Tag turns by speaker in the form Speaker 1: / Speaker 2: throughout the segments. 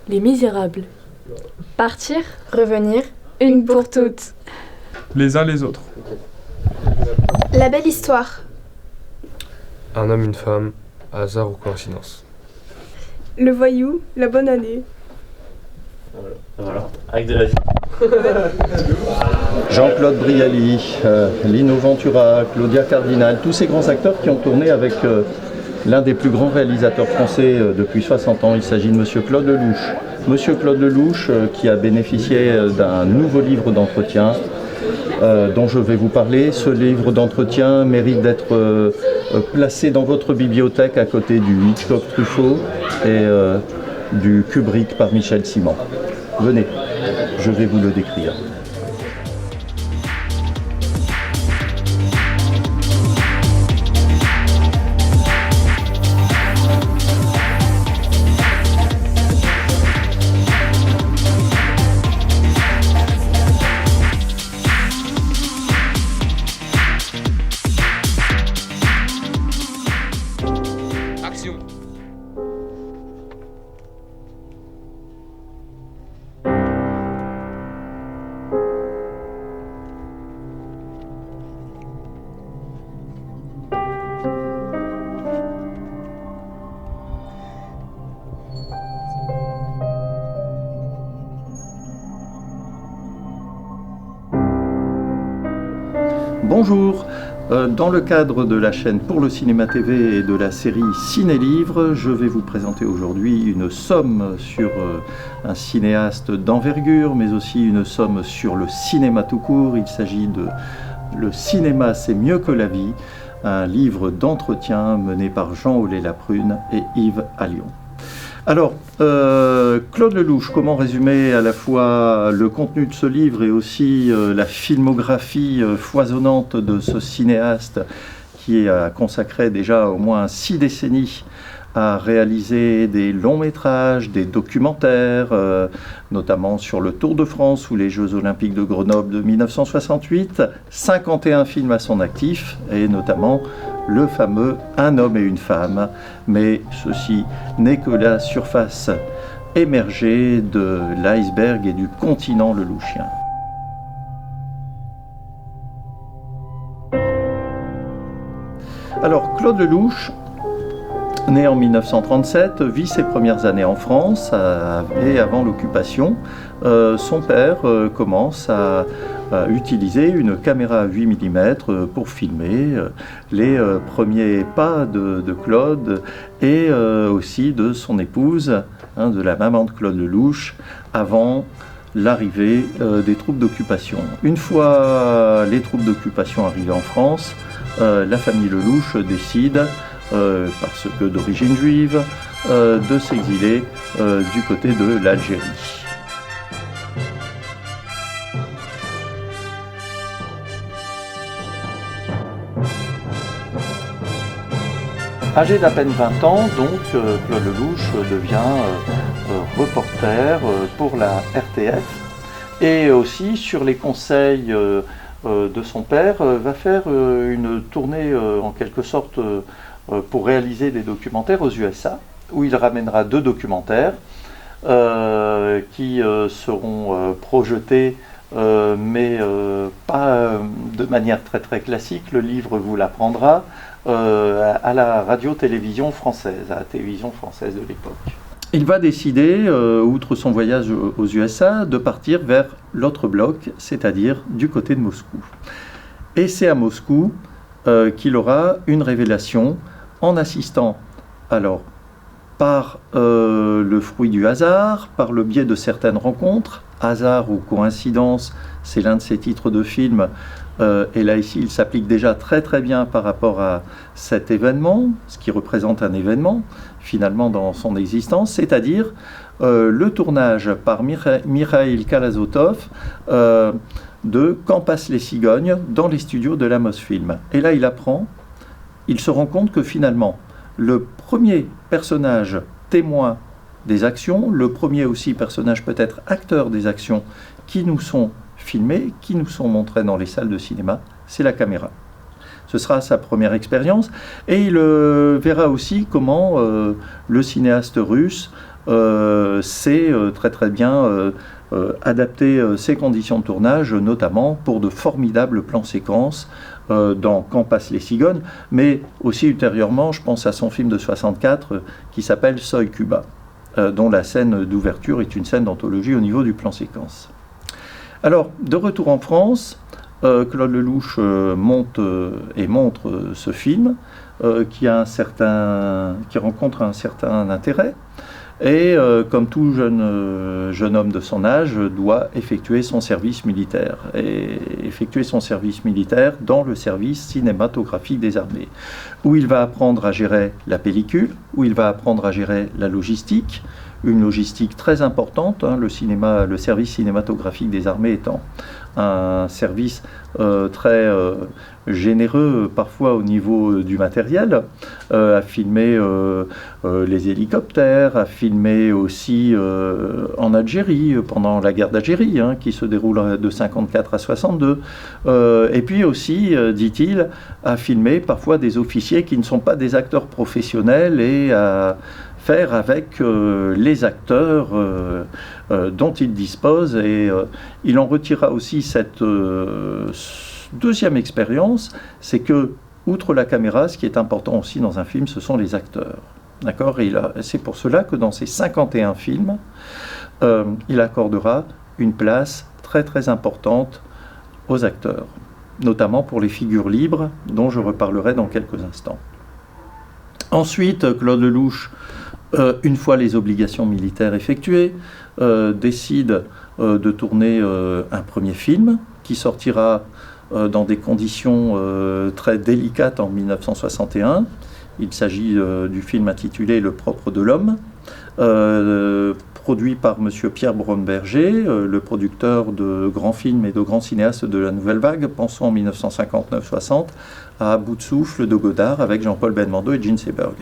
Speaker 1: Les Misérables.
Speaker 2: Partir, revenir,
Speaker 3: Une pour toutes.
Speaker 4: Les uns les autres.
Speaker 3: La belle histoire.
Speaker 5: Un homme, une femme, hasard ou coïncidence.
Speaker 3: Le voyou, la bonne année.
Speaker 6: Voilà, avec de la vie.
Speaker 7: Jean-Claude Brialy, Lino Ventura, Claudia Cardinal, tous ces grands acteurs qui ont tourné avec l'un des plus grands réalisateurs français depuis 60 ans. Il s'agit de Monsieur Claude Lelouch. Monsieur Claude Lelouch qui a bénéficié d'un nouveau livre d'entretien dont je vais vous parler. Ce livre d'entretien mérite d'être placé dans votre bibliothèque à côté du Hitchcock-Truffaut et du Kubrick par Michel Simon. Venez, je vais vous le décrire.
Speaker 5: Action.
Speaker 7: Bonjour, dans le cadre de la chaîne Pour le Cinéma TV et de la série Ciné-Livre, je vais vous présenter aujourd'hui une somme sur un cinéaste d'envergure, mais aussi une somme sur le cinéma tout court. Il s'agit de Le cinéma c'est mieux que la vie, un livre d'entretien mené par Jean Aulé-Laprune et Yves Allion. Alors, Claude Lelouch, comment résumer à la fois le contenu de ce livre et aussi la filmographie foisonnante de ce cinéaste qui a consacré déjà au moins 6 décennies à réaliser des longs métrages, des documentaires, notamment sur le Tour de France ou les Jeux Olympiques de Grenoble de 1968, 51 films à son actif et notamment le fameux Un homme et une femme, mais ceci n'est que la surface émergée de l'iceberg et du continent lelouchien. Alors, Claude Lelouch, né en 1937, vit ses premières années en France et avant l'occupation, son père commence à utiliser une caméra à 8 mm pour filmer les premiers pas de Claude et aussi de son épouse, de la maman de Claude Lelouch, avant l'arrivée des troupes d'occupation. Une fois les troupes d'occupation arrivées en France, la famille Lelouch décide, parce que d'origine juive, de s'exiler du côté de l'Algérie. Âgé d'à peine 20 ans, donc, Claude Lelouch devient reporter pour la RTF et aussi, sur les conseils de son père, va faire une tournée en quelque sorte pour réaliser des documentaires aux USA, où il ramènera 2 documentaires qui seront projetés, mais pas de manière très classique. Le livre vous l'apprendra à la radio-télévision française, à la télévision française de l'époque. Il va décider, outre son voyage aux USA, de partir vers l'autre bloc, c'est-à-dire du côté de Moscou. Et c'est à Moscou qu'il aura une révélation en assistant, alors, par le fruit du hasard, par le biais de certaines rencontres, hasard ou coïncidence, c'est l'un de ses titres de film, et là ici il s'applique déjà très bien par rapport à cet événement, ce qui représente un événement finalement dans son existence, c'est-à-dire le tournage par Mikhaïl Kalasotov de Quand passent les cigognes dans les studios de la Mosfilm. Et là il se rend compte que finalement le premier personnage témoin des actions, le premier aussi personnage peut-être acteur des actions qui nous sont filmés, qui nous sont montrés dans les salles de cinéma, c'est la caméra. Ce sera sa première expérience et il verra aussi comment le cinéaste russe sait très très bien adapter ses conditions de tournage, notamment pour de formidables plans séquences dans Quand passent les cigognes, mais aussi ultérieurement, je pense à son film de 64 qui s'appelle Soy Cuba, dont la scène d'ouverture est une scène d'anthologie au niveau du plan séquence. Alors, de retour en France, Claude Lelouch monte et montre ce film qui rencontre un certain intérêt et comme tout jeune homme de son âge doit effectuer son service militaire et effectuer son service militaire dans le service cinématographique des armées où il va apprendre à gérer la pellicule, où il va apprendre à gérer la logistique, une logistique très importante, le service cinématographique des armées étant un service très généreux parfois au niveau du matériel, à filmer les hélicoptères, à filmer aussi en Algérie, pendant la guerre d'Algérie, qui se déroule de 54 à 62, et puis aussi, dit-il, à filmer parfois des officiers qui ne sont pas des acteurs professionnels et à faire avec les acteurs dont il dispose, et il en retirera aussi cette deuxième expérience, c'est que, outre la caméra, ce qui est important aussi dans un film, ce sont les acteurs. D'accord ? Et c'est pour cela que dans ces 51 films, il accordera une place très très importante aux acteurs, notamment pour les figures libres, dont je reparlerai dans quelques instants. Ensuite, Claude Lelouch, une fois les obligations militaires effectuées, décide de tourner un premier film qui sortira dans des conditions très délicates en 1961. Il s'agit du film intitulé Le propre de l'homme, produit par M. Pierre Braunberger, le producteur de grands films et de grands cinéastes de la Nouvelle Vague, pensons en 1959-60 à Bout de souffle de Godard avec Jean-Paul Belmondo et Gene Seberg.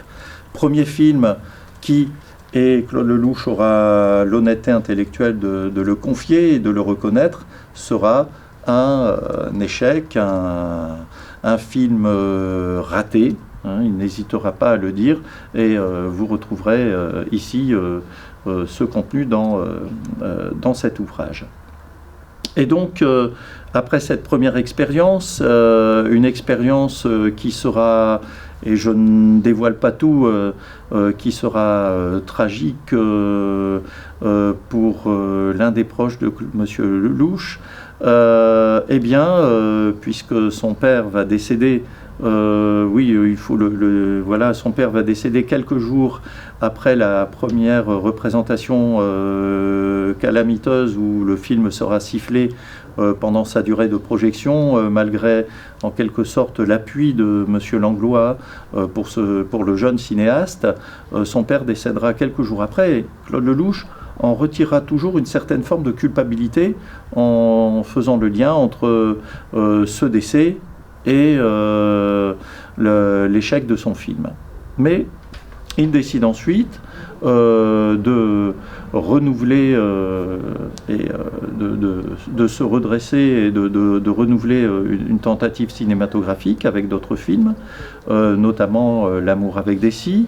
Speaker 7: Premier film qui, et Claude Lelouch aura l'honnêteté intellectuelle de le confier et de le reconnaître, sera un échec, un film raté, il n'hésitera pas à le dire, et vous retrouverez ici ce contenu dans cet ouvrage. Et donc, après cette première expérience, une expérience qui sera, et je ne dévoile pas tout, qui sera tragique pour l'un des proches de M. Lelouch, puisque son père va décéder, son père va décéder quelques jours après la première représentation calamiteuse où le film sera sifflé pendant sa durée de projection, malgré en quelque sorte l'appui de M. Langlois pour le jeune cinéaste. Son père décédera quelques jours après, et Claude Lelouch en retirera toujours une certaine forme de culpabilité en faisant le lien entre ce décès et l'échec de son film. Mais il décide ensuite de renouveler de se redresser et de renouveler une tentative cinématographique avec d'autres films, notamment L'amour avec des scies,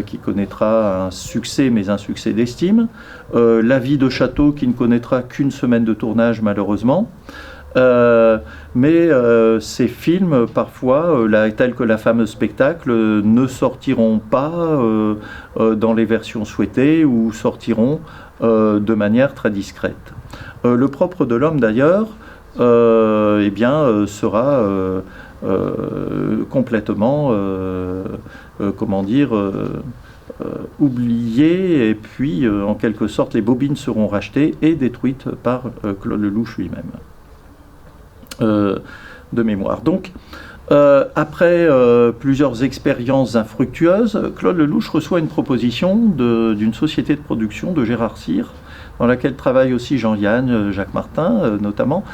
Speaker 7: qui connaîtra un succès, mais un succès d'estime, La vie de château, qui ne connaîtra qu'une semaine de tournage malheureusement, mais ces films, parfois, tels que La fameuse spectacle, ne sortiront pas dans les versions souhaitées ou sortiront de manière très discrète. Le propre de l'homme, d'ailleurs, sera complètement, oublié, et puis, en quelque sorte, les bobines seront rachetées et détruites par Claude Lelouch lui-même. De mémoire. Donc, après plusieurs expériences infructueuses, Claude Lelouch reçoit une proposition d'une société de production de Gérard Cyr, dans laquelle travaille aussi Jean-Yann, Jacques Martin notamment,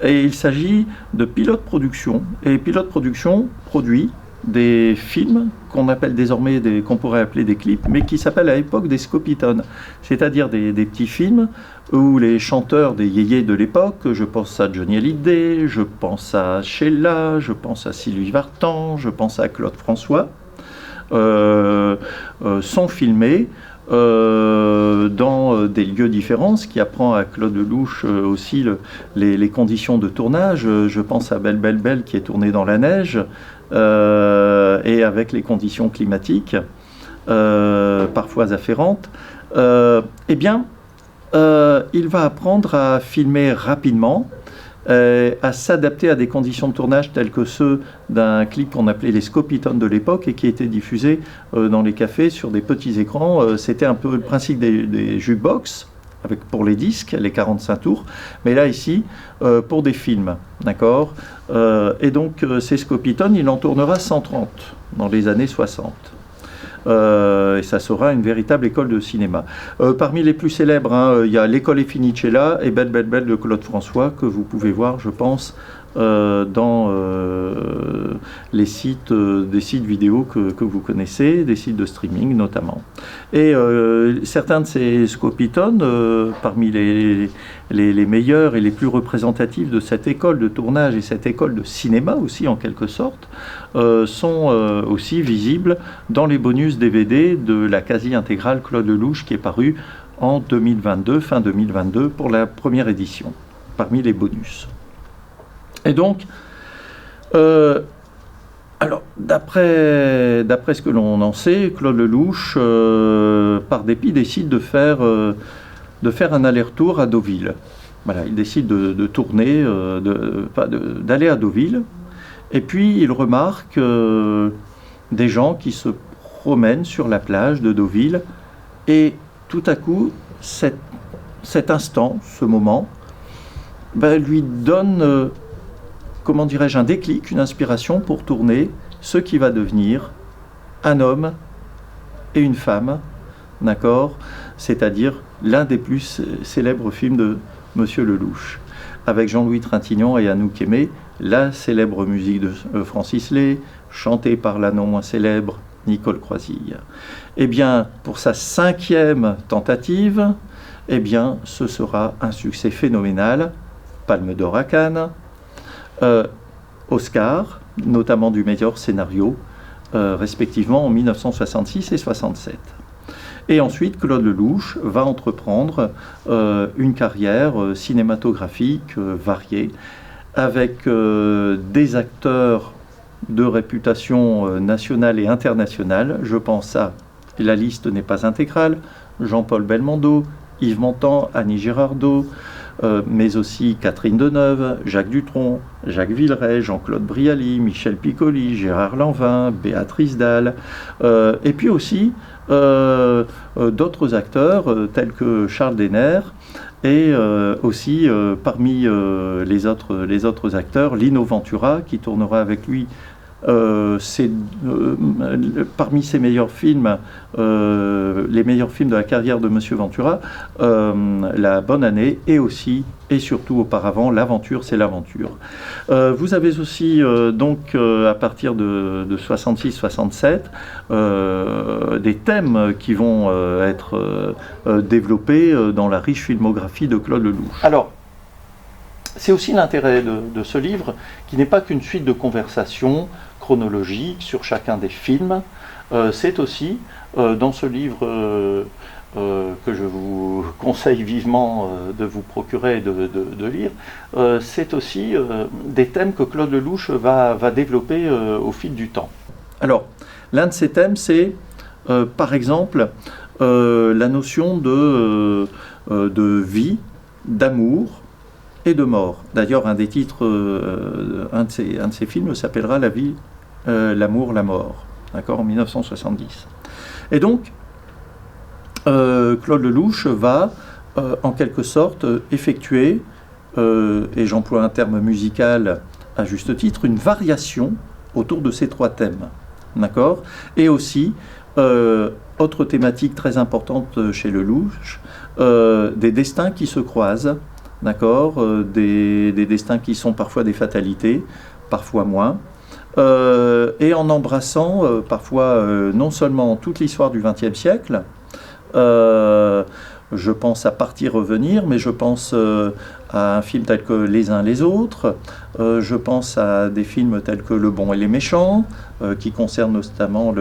Speaker 7: et il s'agit de Pilote Production. Et Pilote Production produit des films qu'on appelle désormais, qu'on pourrait appeler des clips, mais qui s'appellent à l'époque des scopitones, c'est-à-dire des petits films où les chanteurs des yéyés de l'époque, je pense à Johnny Hallyday, je pense à Sheila, je pense à Sylvie Vartan, je pense à Claude François, sont filmés dans des lieux différents, ce qui apprend à Claude Lelouch aussi les conditions de tournage. Je pense à Belle Belle Belle qui est tournée dans la neige et avec les conditions climatiques parfois afférentes. Eh bien, il va apprendre à filmer rapidement, à s'adapter à des conditions de tournage telles que ceux d'un clip qu'on appelait les Scopitones de l'époque et qui était diffusé dans les cafés sur des petits écrans. C'était un peu le principe des jukebox pour les disques, les 45 tours, mais là ici pour des films, d'accord. Et donc ces Scopitones, il en tournera 130 dans les années 60. Et ça sera une véritable école de cinéma. Parmi les plus célèbres, il y a l'école Effinicella et Belle Belle Belle de Claude François, que vous pouvez voir, je pense, dans les sites, des sites vidéo que vous connaissez, des sites de streaming notamment. Et certains de ces Scopitones, parmi les meilleurs et les plus représentatifs de cette école de tournage et cette école de cinéma aussi en quelque sorte, sont aussi visibles dans les bonus DVD de la quasi-intégrale Claude Lelouch qui est paru en 2022, fin 2022 pour la première édition, parmi les bonus. Et donc, alors d'après ce que l'on en sait, Claude Lelouch, par dépit, décide de faire un aller-retour à Deauville. Voilà, il décide de tourner, d'aller à Deauville. Et puis il remarque des gens qui se promènent sur la plage de Deauville. Et tout à coup, cet instant, ce moment, lui donne... comment dirais-je, un déclic, une inspiration pour tourner ce qui va devenir un homme et une femme, d'accord, c'est-à-dire l'un des plus célèbres films de Monsieur Lelouch, avec Jean-Louis Trintignant et Anouk Aimée, la célèbre musique de Francis Lay, chantée par la non moins célèbre Nicole Croisille. Eh bien, pour sa 5e tentative, eh bien, ce sera un succès phénoménal, Palme d'Or à Cannes, Oscar, notamment du meilleur scénario, respectivement en 1966 et 67. Et ensuite, Claude Lelouch va entreprendre une carrière cinématographique variée, avec des acteurs de réputation nationale et internationale. Je pense à, la liste n'est pas intégrale, Jean-Paul Belmondo, Yves Montand, Annie Girardot, mais aussi Catherine Deneuve, Jacques Dutronc, Jacques Villeray, Jean-Claude Brialy, Michel Piccoli, Gérard Lanvin, Béatrice Dalle, et puis aussi d'autres acteurs tels que Charles Denner, et aussi parmi les autres acteurs, Lino Ventura qui tournera avec lui parmi ses meilleurs films, les meilleurs films de la carrière de Monsieur Ventura, La Bonne Année, et aussi et surtout auparavant L'Aventure, c'est l'aventure. Vous avez aussi donc à partir de 66-67 des thèmes qui vont être développés dans la riche filmographie de Claude Lelouch. Alors, c'est aussi l'intérêt de ce livre, qui n'est pas qu'une suite de conversations chronologiques sur chacun des films. C'est aussi, dans ce livre que je vous conseille vivement de vous procurer et de lire, c'est aussi des thèmes que Claude Lelouch va développer au fil du temps. Alors, l'un de ces thèmes, c'est, par exemple, la notion de vie, d'amour, et de mort. D'ailleurs, un des titres, un de ces films s'appellera La vie, l'amour, la mort, d'accord, en 1970. Et donc, Claude Lelouch va, en quelque sorte, effectuer, et j'emploie un terme musical à juste titre, une variation autour de ces 3 thèmes, d'accord, et aussi, autre thématique très importante chez Lelouch, des destins qui se croisent, d'accord, des destins qui sont parfois des fatalités, parfois moins, et en embrassant parfois non seulement toute l'histoire du XXe siècle, je pense à Partir, revenir, mais je pense
Speaker 1: à un film tel que Les uns les autres, je pense à des films tels que Le bon et les méchants, qui concernent notamment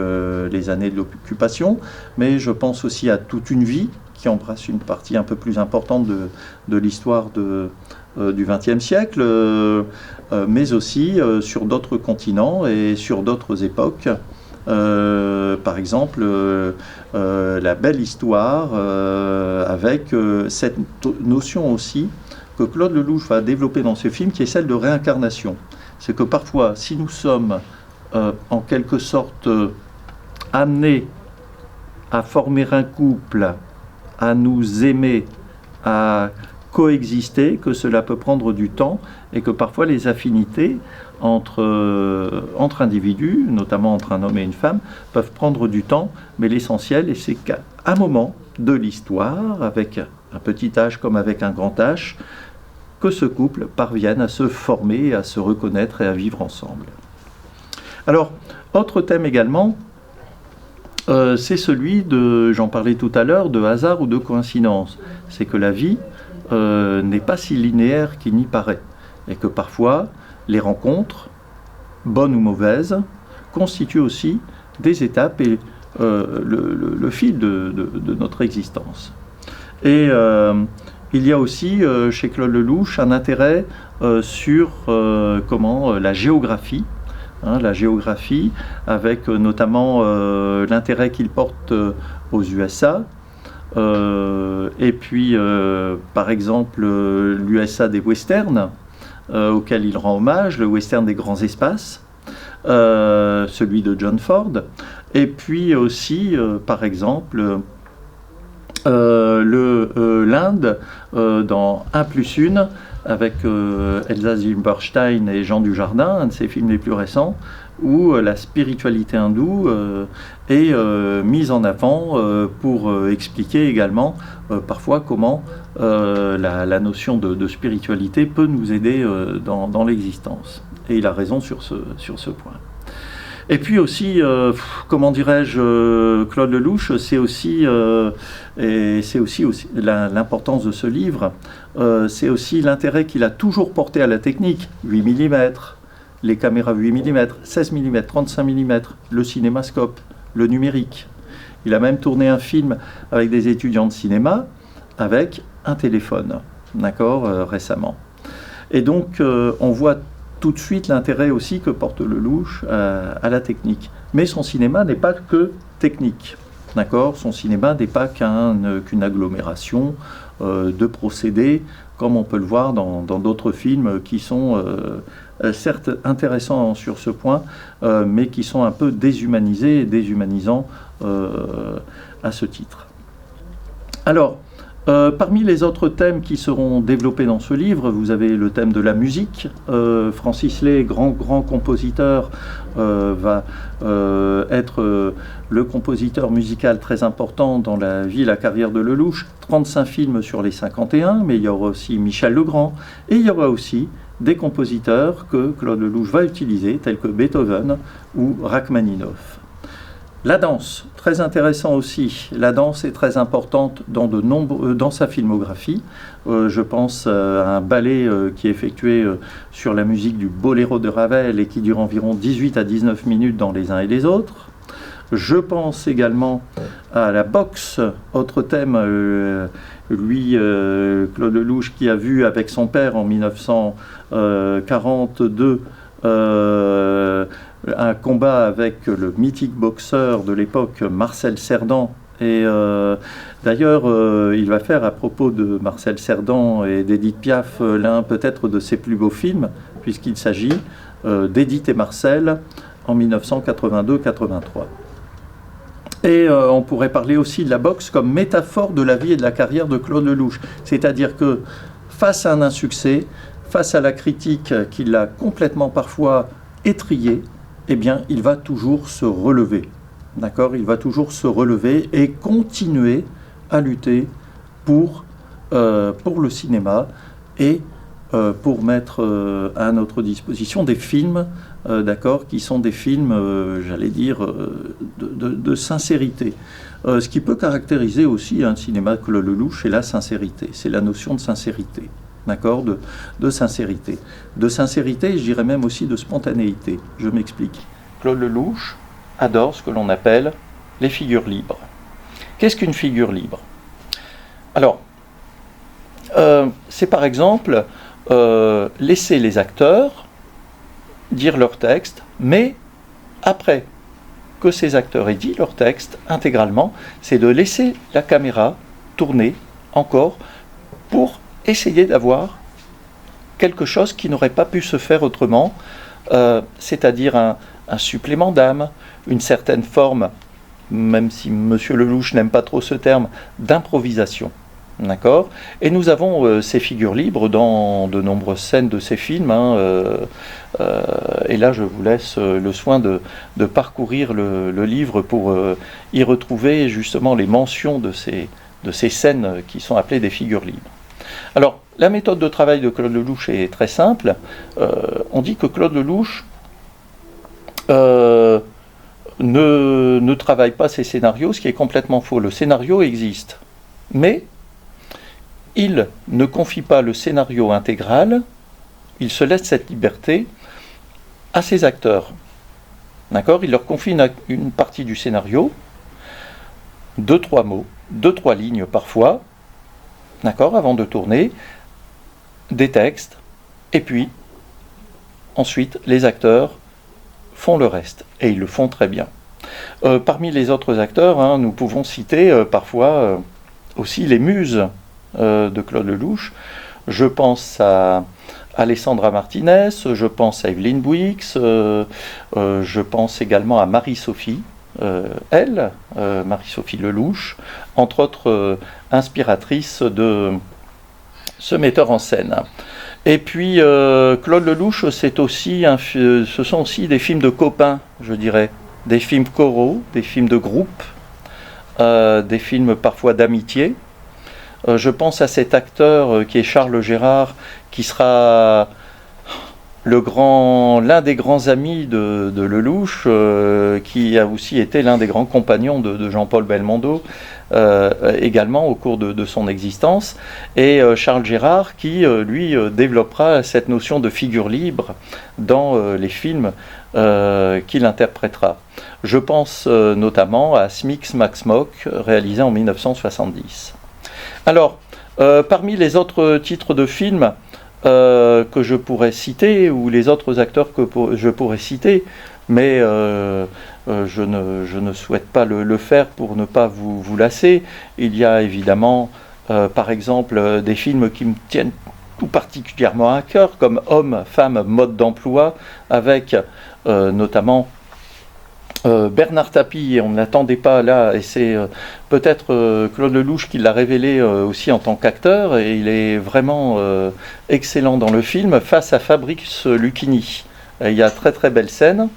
Speaker 1: les années de l'occupation, mais je pense aussi à Toute une vie, qui embrasse une partie un peu plus importante de l'histoire du XXe siècle, mais aussi sur d'autres continents et sur d'autres époques. Par exemple, La belle histoire, avec cette notion aussi que Claude Lelouch va développer dans ce film, qui est celle de réincarnation. C'est que parfois, si nous sommes en quelque sorte amenés à former un couple, à nous aimer, à coexister, que cela peut prendre du temps et que parfois les affinités entre individus, notamment entre un homme et une femme, peuvent prendre du temps, mais l'essentiel, c'est qu'à un moment de l'histoire, avec un petit H comme avec un grand H, que ce couple parvienne à se former, à se reconnaître et à vivre ensemble. Alors, autre thème également, c'est celui j'en parlais tout à l'heure, de hasard ou de coïncidence. C'est que la vie n'est pas si linéaire qu'il n'y paraît, et que parfois, les rencontres, bonnes ou mauvaises, constituent aussi des étapes et le fil de notre existence. Et il y a aussi chez Claude Lelouch un intérêt sur la géographie, la géographie, avec notamment l'intérêt qu'il porte aux USA, et puis par exemple l'USA des westerns, auquel il rend hommage, le western des grands espaces, celui de John Ford, et puis aussi par exemple l'Inde dans 1+1 avec Elsa Zilberstein et Jean Dujardin, un de ses films les plus récents, où la spiritualité hindoue est mise en avant pour expliquer également parfois comment la notion de spiritualité peut nous aider dans l'existence. Et il a raison sur ce point. Et puis aussi, comment dirais-je, Claude Lelouch, c'est aussi l'importance de ce livre, c'est aussi l'intérêt qu'il a toujours porté à la technique, 8 mm, les caméras 8 mm, 16 mm, 35 mm, le cinémascope, le numérique. Il a même tourné un film avec des étudiants de cinéma avec un téléphone, d'accord, récemment. Et donc, on voit tout de suite l'intérêt aussi que porte Lelouch à la technique. Mais son cinéma n'est pas que technique, d'accord ? Son cinéma n'est pas qu'une agglomération de procédés, comme on peut le voir dans d'autres films qui sont certes intéressants sur ce point, mais qui sont un peu déshumanisés et déshumanisants à ce titre. Alors, parmi les autres thèmes qui seront développés dans ce livre, vous avez le thème de la musique. Francis Lay, grand compositeur, va être le compositeur musical très important dans la vie et la carrière de Lelouch. 35 films sur les 51, mais il y aura aussi Michel Legrand, et il y aura aussi des compositeurs que Claude Lelouch va utiliser, tels que Beethoven ou Rachmaninoff. La danse, très intéressant aussi. La danse est très importante dans sa filmographie. Je pense à un ballet qui est effectué sur la musique du Boléro de Ravel et qui dure environ 18 à 19 minutes dans Les uns et les autres. Je pense également à la boxe, autre thème, Claude Lelouch, qui a vu avec son père en 1942 un combat avec le mythique boxeur de l'époque Marcel Cerdan. Et d'ailleurs, il va faire à propos de Marcel Cerdan et d'Édith Piaf l'un peut-être de ses plus beaux films, puisqu'il s'agit d'Édith et Marcel en 1982-83. Et on pourrait parler aussi de la boxe comme métaphore de la vie et de la carrière de Claude Lelouch. C'est-à-dire que face à un insuccès, face à la critique qui l'a complètement parfois étrillé, eh bien, il va toujours se relever. D'accord ? Il va toujours se relever et continuer à lutter pour le cinéma et pour mettre à notre disposition des films, d'accord, qui sont des films, j'allais dire, de sincérité. Ce qui peut caractériser aussi un cinéma Claude Lelouch, c'est la sincérité, c'est la notion de sincérité. d'accord, de sincérité. De sincérité, je dirais même aussi de spontanéité. Je m'explique. Claude Lelouch adore ce que l'on appelle les figures libres. Qu'est-ce qu'une figure libre? Alors, c'est par exemple laisser les acteurs dire leur texte, mais après que ces acteurs aient dit leur texte intégralement, c'est de laisser la caméra tourner encore pour essayer d'avoir quelque chose qui n'aurait pas pu se faire autrement, c'est-à-dire un supplément d'âme, une certaine forme, même si M. Lelouch n'aime pas trop ce terme, d'improvisation. D'accord. Et nous avons ces figures libres dans de nombreuses scènes de ces films. Et là, je vous laisse le soin de parcourir le livre pour y retrouver justement les mentions de ces scènes qui sont appelées des figures libres. Alors, la méthode de travail de Claude Lelouch est très simple. On dit que Claude Lelouch ne travaille pas ses scénarios, ce qui est complètement faux. Le scénario existe, mais il ne confie pas le scénario intégral, il se laisse cette liberté à ses acteurs. D'accord ? Il leur confie une partie du scénario, 2-3 mots, 2-3 lignes parfois, d'accord, avant de tourner, des textes, et puis, ensuite, les acteurs font le reste, et ils le font très bien. Parmi les autres acteurs, nous pouvons citer parfois aussi les muses de Claude Lelouch. Je pense à Alessandra Martinez, je pense à Evelyne Bouix, je pense également à Marie-Sophie, Marie-Sophie Lelouch, entre autres inspiratrices de ce metteur en scène. Et puis Claude Lelouch, ce sont aussi des films de copains, je dirais, des films choraux, des films de groupe, des films parfois d'amitié. Je pense à cet acteur qui est Charles Gérard, qui sera l'un des grands amis de Lelouch, qui a aussi été l'un des grands compagnons de Jean-Paul Belmondo, également au cours de son existence. Et Charles Gérard qui, lui, développera cette notion de figure libre dans les films qu'il interprétera. Je pense notamment à Smix Max Mock, réalisé en 1970. Alors, parmi les autres titres de films que je pourrais citer, ou les autres acteurs que je pourrais citer, mais je ne souhaite pas le faire pour ne pas vous lasser, il y a évidemment, par exemple, des films qui me tiennent tout particulièrement à cœur, comme Hommes, Femmes, Mode d'emploi, avec notamment Bernard Tapie, et on ne l'attendait pas là, et c'est peut-être Claude Lelouch qui l'a révélé aussi en tant qu'acteur, et il est vraiment excellent dans le film, face à Fabrice Lucchini. Il y a très très belle scène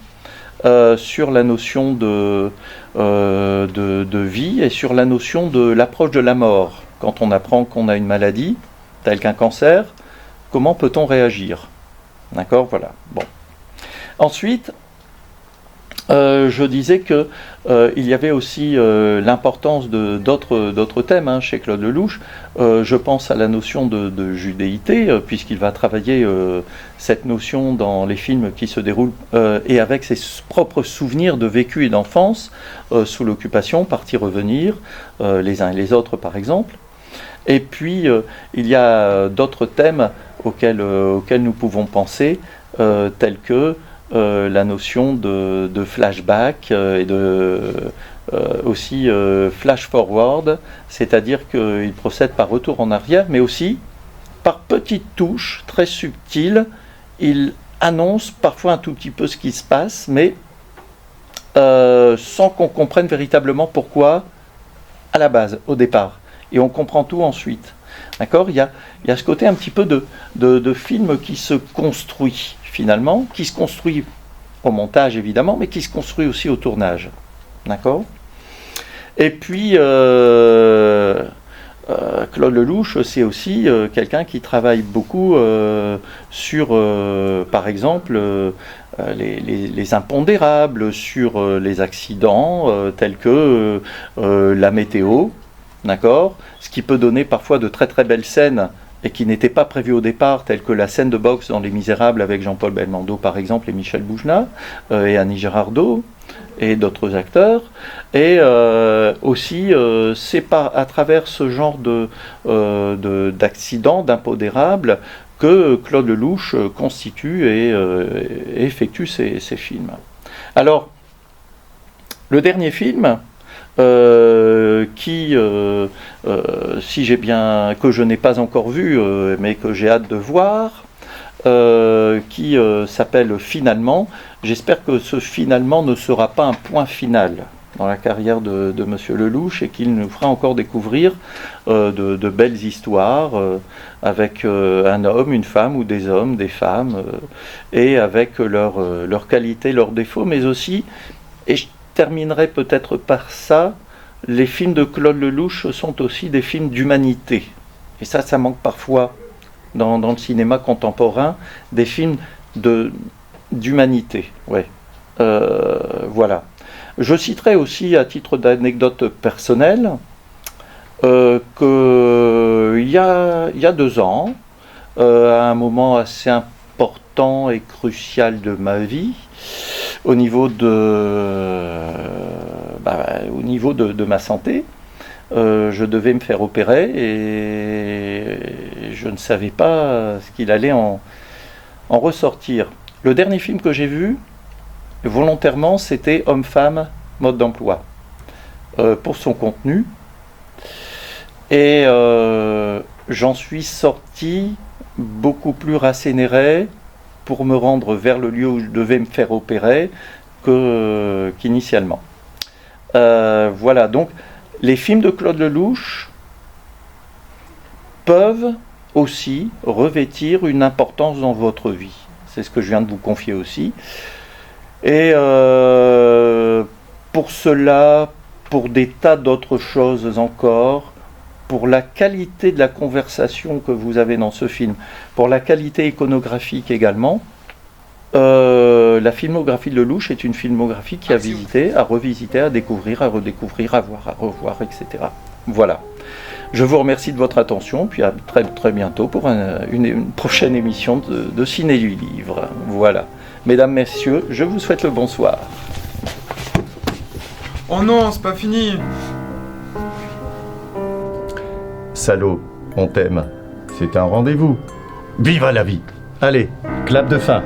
Speaker 1: sur la notion de vie et sur la notion de l'approche de la mort. Quand on apprend qu'on a une maladie, telle qu'un cancer, comment peut-on réagir? D'accord, voilà. Bon. Ensuite, je disais que il y avait aussi l'importance d'autres thèmes chez Claude Lelouch. Je pense à la notion de judéité, puisqu'il va travailler cette notion dans les films qui se déroulent et avec ses propres souvenirs de vécu et d'enfance sous l'occupation, Partir revenir, les uns et les autres par exemple. Et puis il y a d'autres thèmes auxquels nous pouvons penser, tels que la notion de flashback et aussi flash forward, c'est-à-dire qu'il procède par retour en arrière, mais aussi par petites touches très subtiles. Il annonce parfois un tout petit peu ce qui se passe, mais sans qu'on comprenne véritablement pourquoi à la base, au départ. Et on comprend tout ensuite. D'accord ? Il y a ce côté un petit peu de film qui se construit, finalement, qui se construit au montage évidemment, mais qui se construit aussi au tournage. D'accord ? Et puis Claude Lelouch, c'est aussi quelqu'un qui travaille beaucoup sur, par exemple, les impondérables, sur les accidents tels que la météo, d'accord ? Ce qui peut donner parfois de très très belles scènes
Speaker 7: et qui n'étaient pas prévus au départ, telles que la scène de boxe dans Les Misérables avec Jean-Paul Belmondo par exemple et Michel Bougenat et Annie Girardot et d'autres acteurs, et aussi c'est à travers ce genre d'accident, d'impondérable, que Claude Lelouch constitue et effectue ses films. Alors, le dernier film, si j'ai bien, que je n'ai pas encore vu, mais que j'ai hâte de voir, qui s'appelle Finalement. J'espère que ce finalement ne sera pas un point final dans la carrière de Monsieur Lelouch et qu'il nous fera encore découvrir de belles histoires avec un homme, une femme ou des hommes, des femmes, et avec leurs qualités, leurs défauts, mais aussi, et je terminerai peut-être par ça, les films de Claude Lelouch sont aussi des films d'humanité. Et ça manque parfois dans le cinéma contemporain, des films d'humanité. Ouais. Voilà. Je citerai aussi, à titre d'anecdote personnelle, qu'il y a 2 ans, à un moment assez important et crucial de ma vie, au niveau de ma santé, je devais me faire opérer et je ne savais pas ce qu'il allait en ressortir. Le dernier film que j'ai vu, volontairement, c'était Homme-Femme, mode d'emploi, pour son contenu. Et j'en suis sorti beaucoup plus rassénéré pour me rendre vers le lieu où je devais me faire opérer qu'initialement. Voilà, donc les films de Claude Lelouch peuvent aussi revêtir une importance dans votre vie. C'est ce que je viens de vous confier aussi. Et pour cela, pour des tas d'autres choses encore, pour la qualité de la conversation que vous avez dans ce film, pour la qualité iconographique également, la filmographie de Lelouch est une filmographie qui a visité, à revisiter, à découvrir, à redécouvrir, à voir, à revoir, etc. Voilà. Je vous remercie de votre attention, puis à très, très bientôt pour une prochaine émission de Ciné du Livre. Voilà. Mesdames, messieurs, je vous souhaite le bonsoir.
Speaker 4: Oh non, c'est pas fini.
Speaker 1: Salaud, on t'aime. C'est un rendez-vous. Vive la vie. Allez, clap de fin.